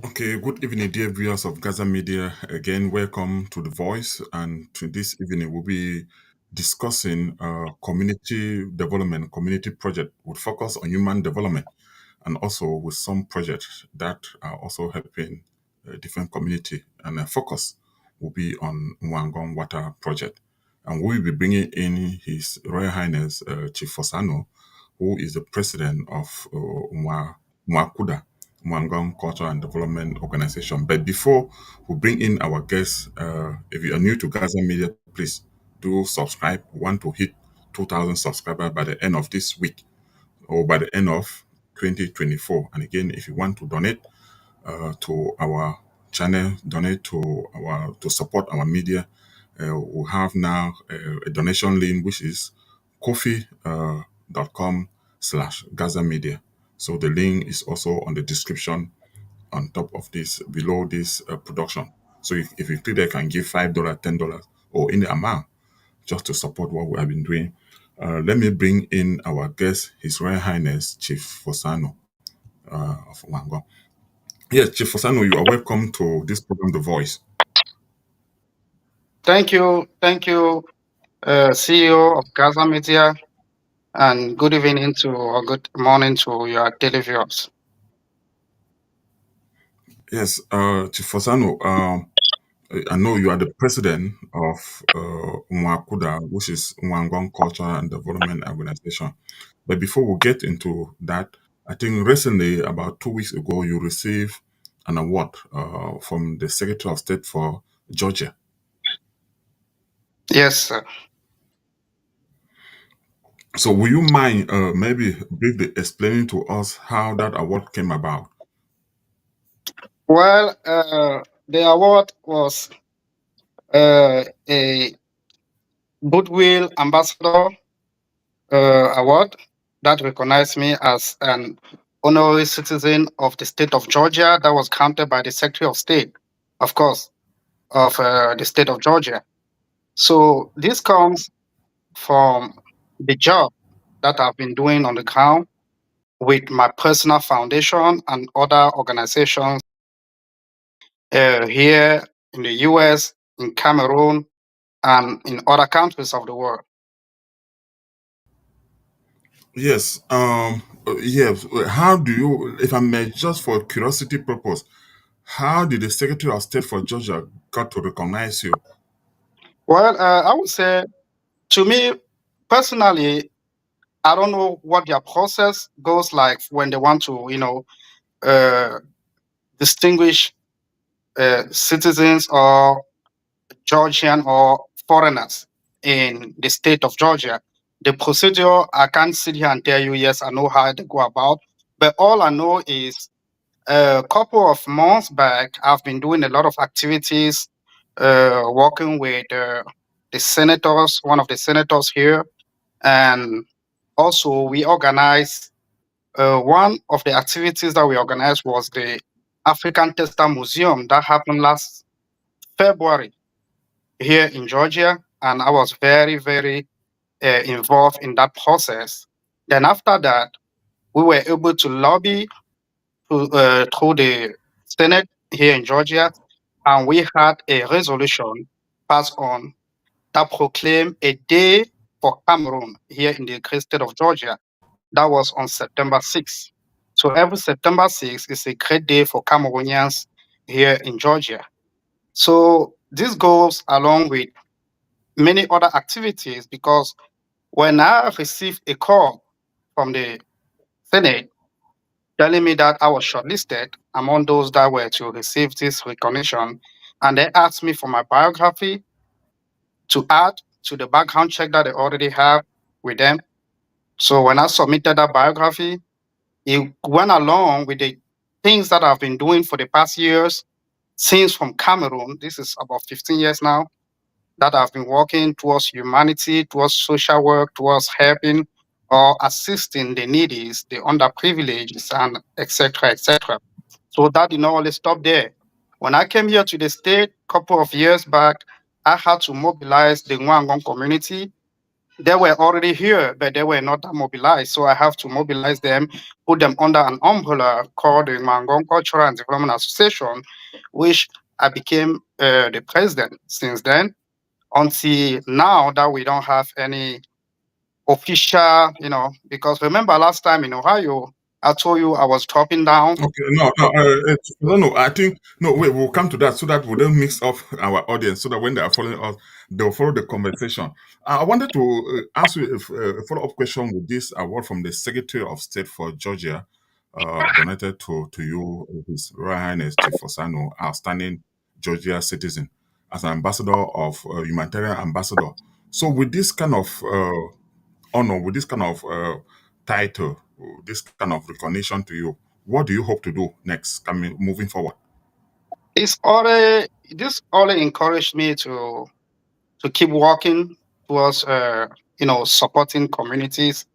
Okay, good evening, dear viewers of Gaza Media. Again, welcome to The Voice. And to this evening, we'll be discussing community development, community project with focus on human development, and also with some projects that are also helping different community. And the focus will be on Nwangong Water Project. And we'll be bringing in His Royal Highness Chief Fosanoh, who is the president of NWACUDA, Nwangong Culture and Development Organization. But before we bring in our guests, if you are new to Gaza Media, please do subscribe. We want to hit 2,000 subscribers by the end of this week or by the end of 2024. And again, if you want to donate to our channel, donate to support our media, we have now a donation link which is coffee.com/Gaza Media. So the link is also on the description on top of this, below this production. So if you click there, you can give $5, $10, or any amount just to support what we have been doing. Let me bring in our guest, His Royal Highness Chief Fosanoh of Nwangong. Yes, Chief Fosanoh, you are welcome to this program, The Voice. Thank you, CEO of Gaza Media, and good evening to or good morning to your televiewers. Yes, Chief Fosanoh, I know you are the president of NWACUDA, which is Nwangong Culture and Development Organization. But before we get into that, I think recently, about 2 weeks ago, you received an award from the Secretary of State for Georgia. Yes, sir. So, will you mind maybe briefly explaining to us how that award came about? Well, the award was a Goodwill Ambassador award that recognized me as an honorary citizen of the state of Georgia that was granted by the Secretary of State, of course, of the state of Georgia. So this comes from the job that I've been doing on the ground with my personal foundation and other organizations here in the US, in Cameroon, and in other countries of the world. Yes. Yes. How do you, if I may, just for curiosity purpose, how did the Secretary of State for Georgia got to recognize you? Well, I would say to me personally, I don't know what their process goes like when they want to, uh, distinguish citizens or Georgian or foreigners in the state of Georgia. The procedure, I can't sit here and tell you, yes, I know how to go about, but all I know is a couple of months back, I've been doing a lot of activities, working with the senators, one of the senators here, and also we organized, one of the activities that we organized was the African Testa Museum that happened last February here in Georgia, and I was very, very involved in that process. Then after that, we were able to lobby through the Senate here in Georgia, and we had a resolution passed on that proclaimed a day for Cameroon here in the great state of Georgia. That was on September 6th. So every September 6th is a great day for Cameroonians here in Georgia. So this goes along with many other activities because when I received a call from the Senate telling me that I was shortlisted among those that were to receive this recognition, and they asked me for my biography to add to the background check that they already have with them. So when I submitted that biography, it went along with the things that I've been doing for the past years since from Cameroon. This is about 15 years now that I've been working towards humanity, towards social work, towards helping or assisting the needy, the underprivileged, and etc. etc. So that did not only stop there. When I came here to the state a couple of years back, I had to mobilize the Nwangong community they were already here, but they were not mobilized. So I have to mobilize them, put them under an umbrella called the Nwangong Cultural and Development Association, which I became the president since then, until now that we don't have any official, because remember last time in Ohio, I told you I was dropping down. Okay, no. I think no. Wait, we'll come to that so that we don't mix up our audience. So that when they are following us, they'll follow the conversation. I wanted to ask you a follow-up question with this award from the Secretary of State for Georgia, donated to you, His Royal Highness Chief Fosanoh, outstanding Georgia citizen, as an ambassador of humanitarian ambassador. So with this kind of honor, with this kind of title, this kind of recognition to you, what do you hope to do next, coming moving forward? It's already this only encouraged me to keep working towards supporting communities,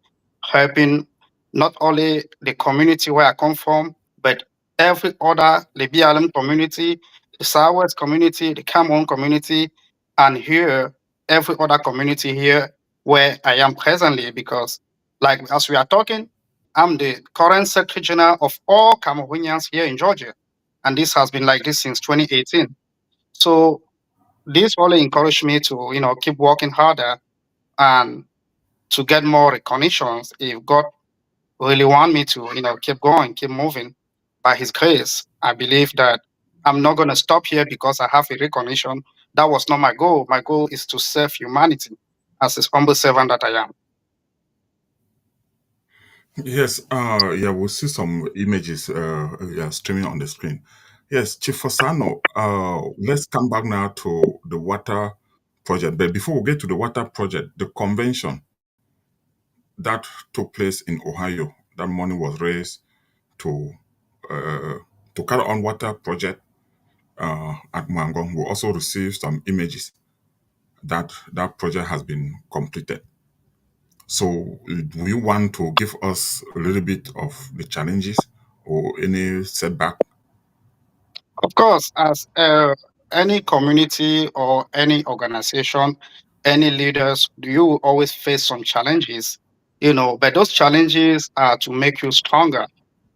helping not only the community where I come from, but every other the BLM community, the Southwest community, the Cameroon community, and here every other community here where I am presently. Because, like as we are talking, I'm the current Secretary General of all Cameroonians here in Georgia, and this has been like this since 2018. So this only encouraged me to keep working harder and to get more recognitions if God really want me to keep going, keep moving by his grace. I believe that I'm not going to stop here because I have a recognition. That was not my goal. My goal is to serve humanity as his humble servant that I am. Yes, yeah, we'll see some images yeah, streaming on the screen. Yes, Chief Fosano, let's come back now to the water project. But before we get to the water project, the convention that took place in Ohio, that money was raised to uh, to carry on water project at Nwangong. We also received some images that that project has been completed. So, do you want to give us a little bit of the challenges or any setback? Of course, as any community or any organization, any leaders, you always face some challenges, but those challenges are to make you stronger.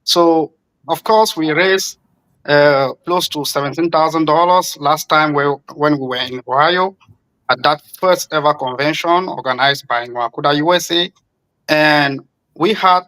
So, of course, we raised close to $17,000 last time when we were in Ohio at that first ever convention organized by NWACUDA USA. And we had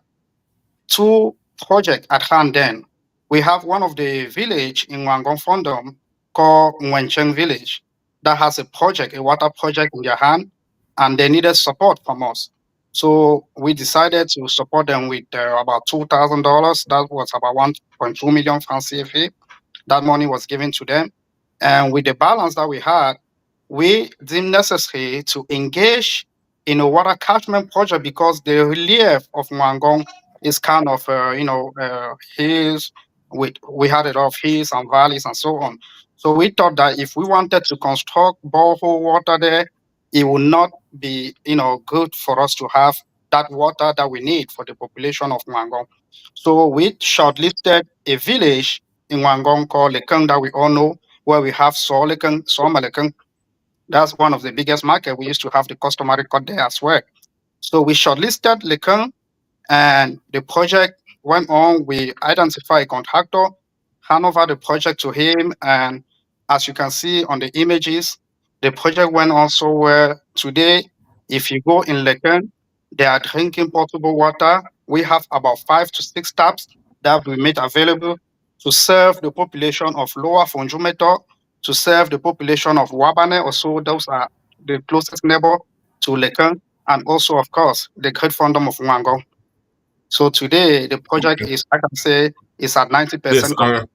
two projects at hand then. We have one of the village in Nwangong Fondom called Nwencheng Village that has a project, a water project in their hand, and they needed support from us. So we decided to support them with about $2,000. That was about 1.2 million francs CFA. That money was given to them. And with the balance that we had, we deemed necessary to engage in a water catchment project because the relief of Nwangong is kind of, hills. We had a lot of hills and valleys and so on. So we thought that if we wanted to construct borehole water there, it would not be, good for us to have that water that we need for the population of Nwangong. So we shortlisted a village in Nwangong called Lekeng that we all know, where we have Saw Lekeng, Saw Malekeng. That's one of the biggest market. We used to have the customary cut there as well. So we shortlisted Lekeng and the project went on. We identified a contractor, hand over the project to him. And as you can see on the images, the project went on so well. Today, if you go in Lekeng, they are drinking potable water. We have about 5 to 6 taps that we made available to serve the population of Lower Fonjumeto, to serve the population of Wabane. Also, those are the closest neighbor to Lekeng, and also, of course, the Great Fondom of Wango. So today the project Okay. is, I can say, is at Yes, 90% complete.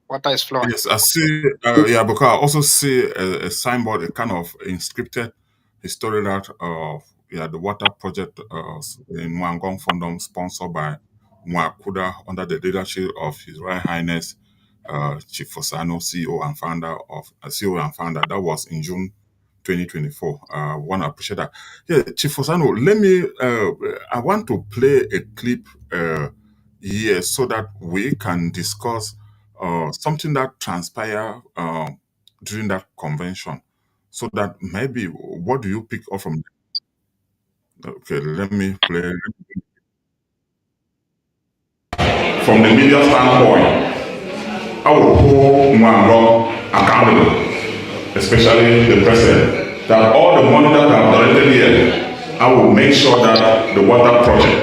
Water is flowing. yes, I see. Yeah, because I also see a signboard, a kind of inscripted history that yeah, the water project in Nwangong Fondom, sponsored by NWACUDA under the leadership of His Royal Highness Chief Fosanoh, CEO and founder. That was in June 2024. Want to appreciate that. Yeah, Chief Fosanoh, let me. I want to play a clip here so that we can discuss something that transpired during that convention. So that maybe what do you pick up from? Okay, let me play. From the media standpoint, I will hold Nwangong accountable, especially the president, that all the money that I've donated here, I will make sure that the water project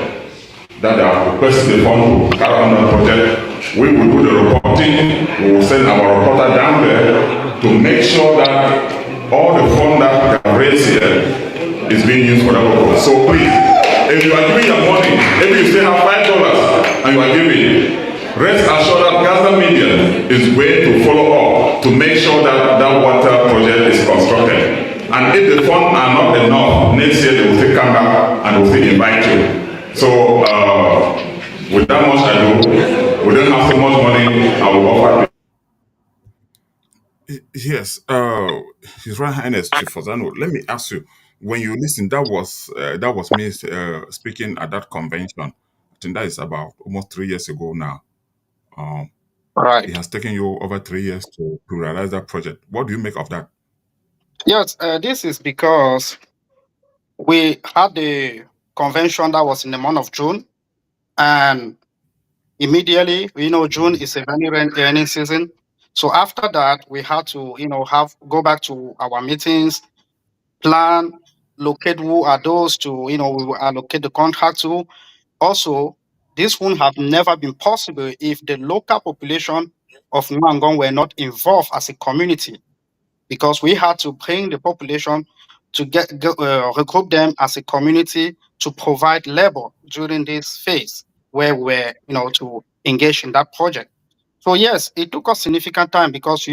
that they have requested the fund to carry on the project, we will do the reporting, we will send our reporter down there to make sure that all the fund that they have raised here is being used for the purpose. So please, if you are giving your money, maybe you still have $5 and you are giving, rest assured that Gaza Media is going to follow up to make sure that that water project is constructed. And if the funds are not enough, next year they will still come back and will still invite you. So with that much ado, we don't have so much money, I will offer. Yes, His Royal Highness Chief Fosanoh, let me ask you, when you listen, that was me speaking at that convention. I think that is about almost 3 years ago now. Um, it Right. has taken you over 3 years to realize that project. What do you make of that? Yes, this is because we had the convention that was in the month of June, and immediately, June is a very rainy season. So after that, we had to, have go back to our meetings, plan, locate who are those to, we will allocate the contract to. Also, this would have never been possible if the local population of Nwangong were not involved as a community, because we had to bring the population to regroup them as a community to provide labor during this phase where we're, to engage in that project. So yes, it took us significant time because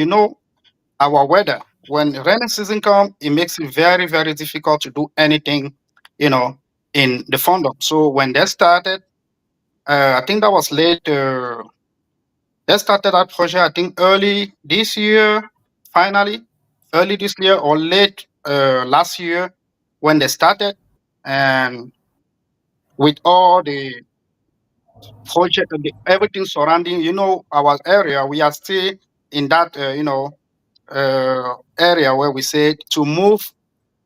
our weather. When rainy season comes, it makes it very, very difficult to do anything, you know, in the fandom. So when they started, I think that was late. They started that project, I think, early this year, finally, early this year or late last year when they started. And with all the project, everything surrounding, our area, we are still in that, area where we said to move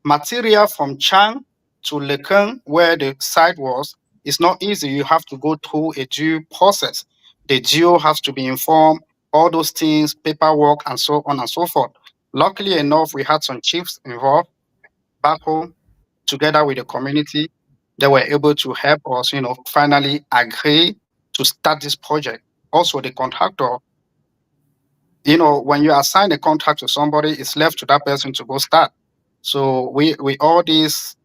material from Chang to Lekeng, where the site was, is not easy. You have to go through a due process. The geo has to be informed, all those things, paperwork, and so on and so forth. Luckily enough, we had some chiefs involved back home together with the community. They were able to help us, finally agree to start this project. Also, the contractor, when you assign a contract to somebody, it's left to that person to go start. So we all these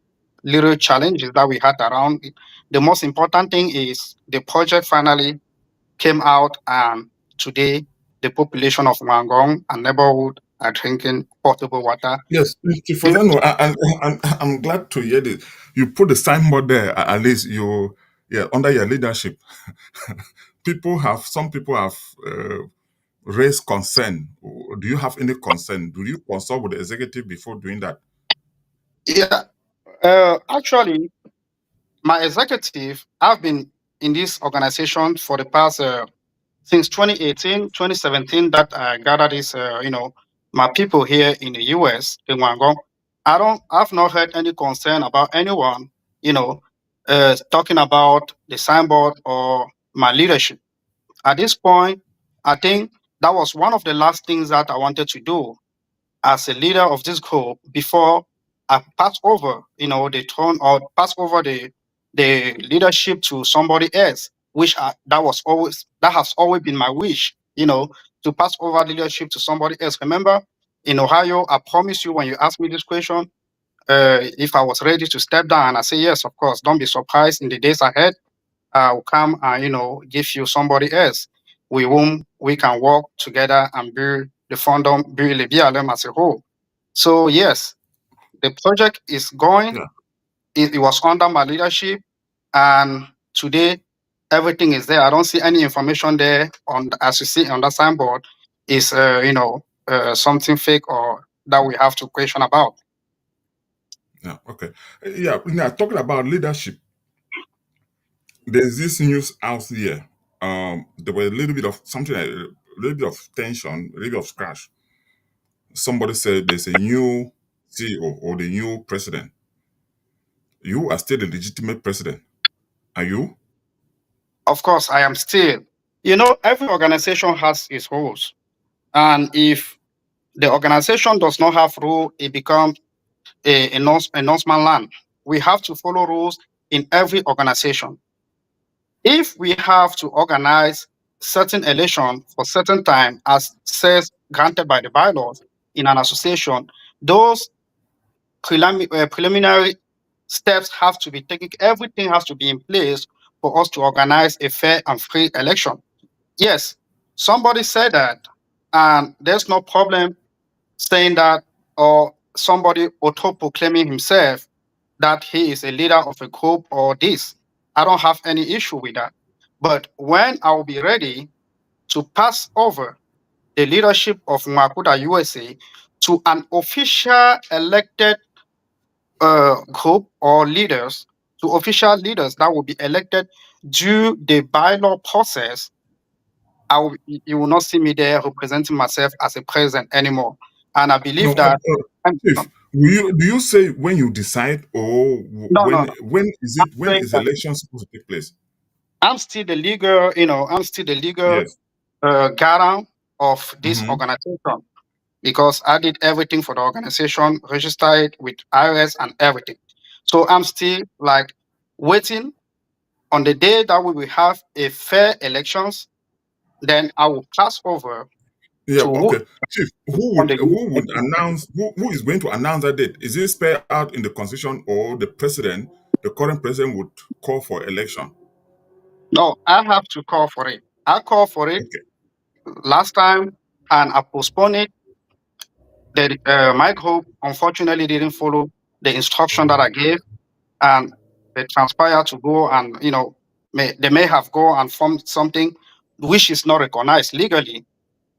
little challenges that we had around it, the most important thing is the project finally came out, and today the population of Wangong and neighborhood are drinking potable water. Yes, Chief Fosano, I'm glad to hear this. You put the signboard there, at least yeah, under your leadership. Some people have raise concern. Do you have any concern? Do you consult with the executive before doing that? Yeah, actually, my executive, I've been in this organization for the past since 2018, 2017 that I gathered this, my people here in the US, in Wangong. I've not heard any concern about anyone, talking about the signboard or my leadership. At this point, I think that was one of the last things that I wanted to do as a leader of this group before I pass over, the throne or pass over the leadership to somebody else, which that has always been my wish, to pass over leadership to somebody else. Remember, in Ohio, I promised you when you asked me this question, if I was ready to step down, I say yes, of course. Don't be surprised in the days ahead. I'll come and give you somebody else with whom we can work together and build the fandom, build the BLM as a whole. So yes, the project is going. Yeah, It was under my leadership, and today everything is there. I don't see any information there on as you see on the signboard is something fake or that we have to question about. yeah, okay. Yeah, now talking about leadership, there's this news out here. There were a little bit of something, like a little bit of tension, a little bit of scratch. Somebody said there's a new CEO or the new president You are still the legitimate president. Are you? Of course, I am still. Every organization has its rules. And if the organization does not have rule, it becomes a non-man land. We have to follow rules in every organization. If we have to organize certain election for certain time, as says granted by the bylaws in an association, those preliminary steps have to be taken. Everything has to be in place for us to organize a fair and free election. Yes, somebody said that, and there's no problem saying that, or somebody auto-proclaiming himself that he is a leader of a group or this. I don't have any issue with that. But when I will be ready to pass over the leadership of NWACUDA USA to an official elected group or leaders, to official leaders that will be elected due the bylaw process, you will not see me there representing myself as a president anymore. And I No, believe that. Chief. Do you say when you decide, or No, no, no. when is I'm it? When saying is that election supposed to take place? I'm still the legal Yes. guardian of this Hmm. organization because I did everything for the organization, registered it with IRS and everything. So I'm still like waiting on the day that we will have a fair elections. Then I will pass over Yeah. to who Okay, Chief. on the Who would announce? Who is going to announce that date? Is it spelled out in the constitution, or the president, the current president, would call for election? No, I have to call for it. I called for it Okay. last time and I postponed it. My group unfortunately didn't follow the instruction that I gave, and they transpired to go and they may have go and formed something which is not recognized legally.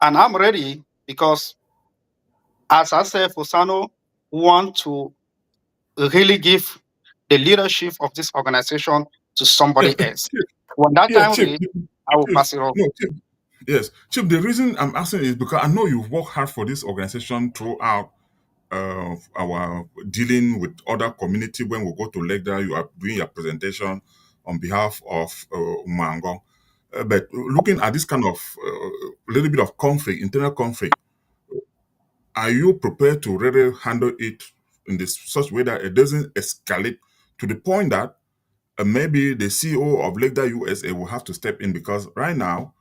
And I'm ready because, as I said, Fosanoh want to really give the leadership of this organization to Yeah. somebody else. When that Yeah, time Chief. reach, I will Chief. pass it over. No, Chief. Yes, Chief. The reason I'm asking is because I know you've worked hard for this organization throughout our dealing with other community. When we go to lecture, you are doing your presentation on behalf of Nwangong. But looking at this kind of little bit of conflict, internal conflict, are you prepared to really handle it in this such way that it doesn't escalate to the point that maybe the CEO of Lecda USA will have to step in? Because right now,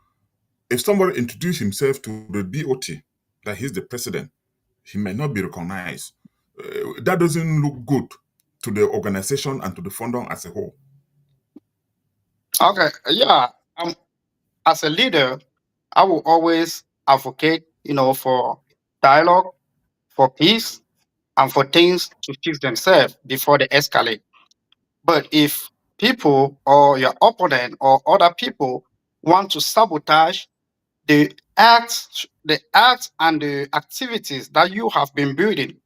if somebody introduce himself to the BOT that he's the president, he may not be recognized. That doesn't look good to the organization and to the fandom as a whole. Okay, yeah. As a leader, I will always advocate, for dialogue, for peace, and for things to fix themselves before they escalate. But if people or your opponent or other people want to sabotage the acts and the activities that you have been building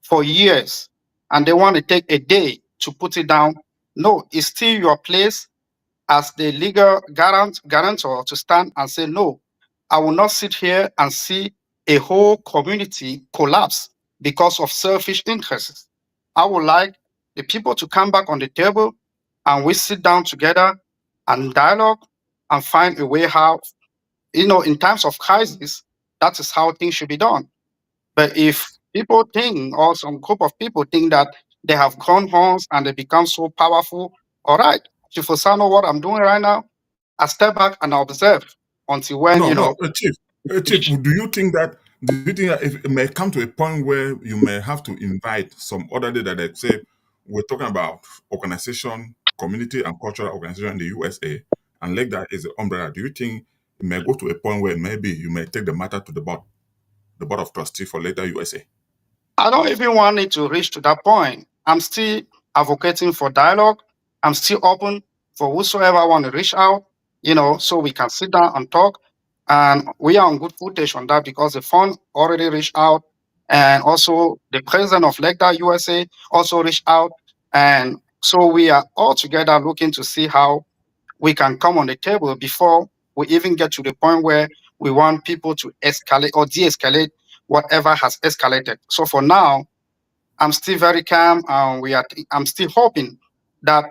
for years, and they want to take a day to put it down, no, it's still your place as the legal guarantor to stand and say, no, I will not sit here and see a whole community collapse because of selfish interests. I would like the people to come back on the table and we sit down together and dialogue and find a way how, in times of crisis, that is how things should be done. But if people think, or some group of people think that they have grown horns and they become so powerful, all right, if you know what I'm doing right now, I step back and I observe until when, No, no, Chief. Chief, do you think that if it may come to a point where you may have to invite some other leader that say we're talking about organization, community and cultural organization in the USA, and like that is the umbrella? Do you think it may go to a point where maybe you may take the matter to the board of trustee for later USA? I don't even want it to reach to that point. I'm still advocating for dialogue. I'm still open for whosoever want to reach out, so we can sit down and talk. And we are on good footage on that because the fund already reached out. And also the president of LECTA USA also reached out. And so we are all together looking to see how we can come on the table before we even get to the point where we want people to escalate or de-escalate whatever has escalated. So for now, I'm still very calm, and I'm still hoping that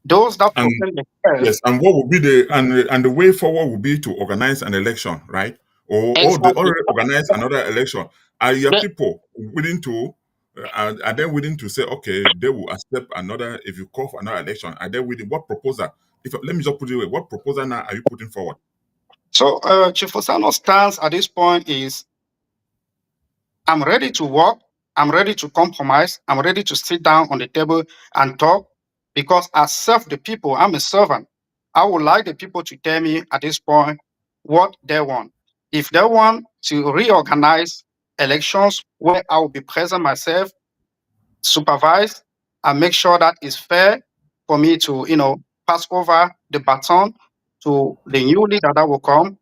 those that And proclaim themselves yes, and what would be the way forward would be to organize an election, right? Or they exactly. already organize another election. Are your The- people willing to? Are they willing to say, okay, they will accept another? If you call for another election, are they willing? What proposal? If let me just put it away, what proposal now are you putting forward? So, Chief Fosano's stance at this point is, I'm ready to work. I'm ready to compromise. I'm ready to sit down on the table and talk because I serve the people. I'm a servant. I would like the people to tell me at this point what they want. If they want to reorganize elections where I will be present myself, supervise, and make sure that it's fair for me to, pass over the baton to the new leader that will come,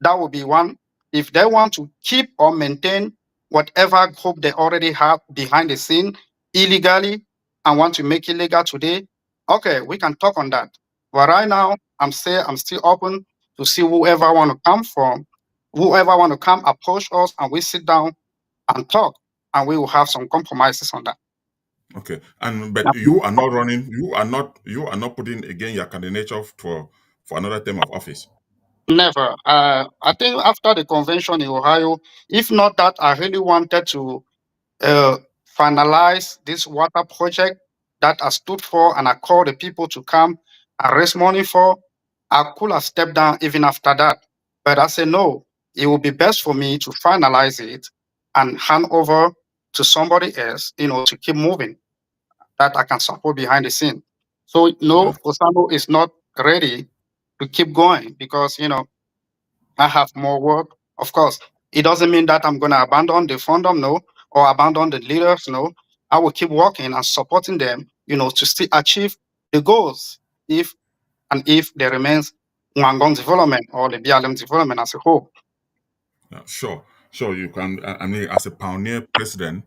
that would be one. If they want to keep or maintain whatever group they already have behind the scene illegally and want to make it legal today, okay, we can talk on that. But right now, I'm still open to see whoever want to come from, whoever want to come approach us, and we sit down and talk, and we will have some compromises on that. Okay, and but you are not running. You are not putting again your candidature for another term of office. Never. I think after the convention in Ohio, if not that, I really wanted to uh, finalize this water project that I stood for and I called the people to come and raise money for. I could have stepped down even after that. But I said, no, it will be best for me to finalize it and hand over to somebody else, to keep moving that I can support behind the scene. So, no, Yeah. Fosanoh is not ready to keep going because, I have more work. Of course, it doesn't mean that I'm going to abandon the fandom, no, or abandon the leaders, no. I will keep working and supporting them, to still achieve the goals if there remains Nwangong development or the BLM development as a whole. Yeah, sure, sure. You can. I mean, as a pioneer president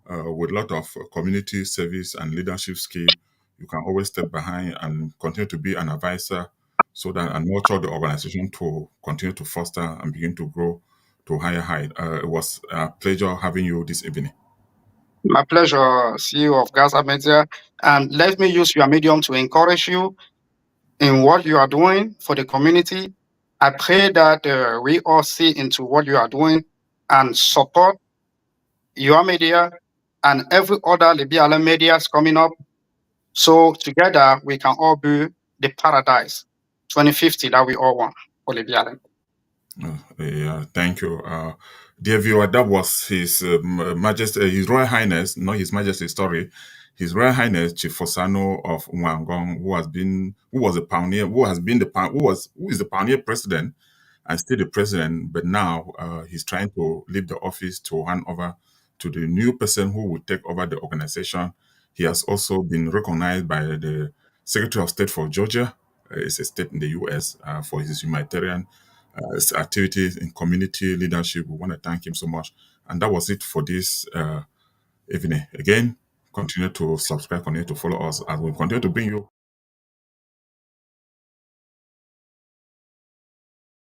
with a lot of community service and leadership skill, you can always step behind and continue to be an advisor, so that and nurture the organization to continue to foster and begin to grow to higher height. It was a pleasure having you this evening. My pleasure, CEO of Gaza Media. And let me use your medium to encourage you in what you are doing for the community. I pray that we all see into what you are doing and support your media and every other Libya media is coming up. So together we can all build the paradise 2050 that we all want for Libya. Yeah, thank you. Dear viewer, that was His Majesty, His Royal Highness, not His Majesty, sorry, His Royal Highness Chief Fosanoh of Nwangong, who was a pioneer, who has been who is the pioneer president and still the president, but now he's trying to leave the office to hand over to the new person who will take over the organization. He has also been recognized by the Secretary of State for Georgia, it's a state in the U.S., for his humanitarian his activities in community leadership. We want to thank him so much. And that was it for this evening. Again, continue to subscribe, continue to follow us as we continue to bring you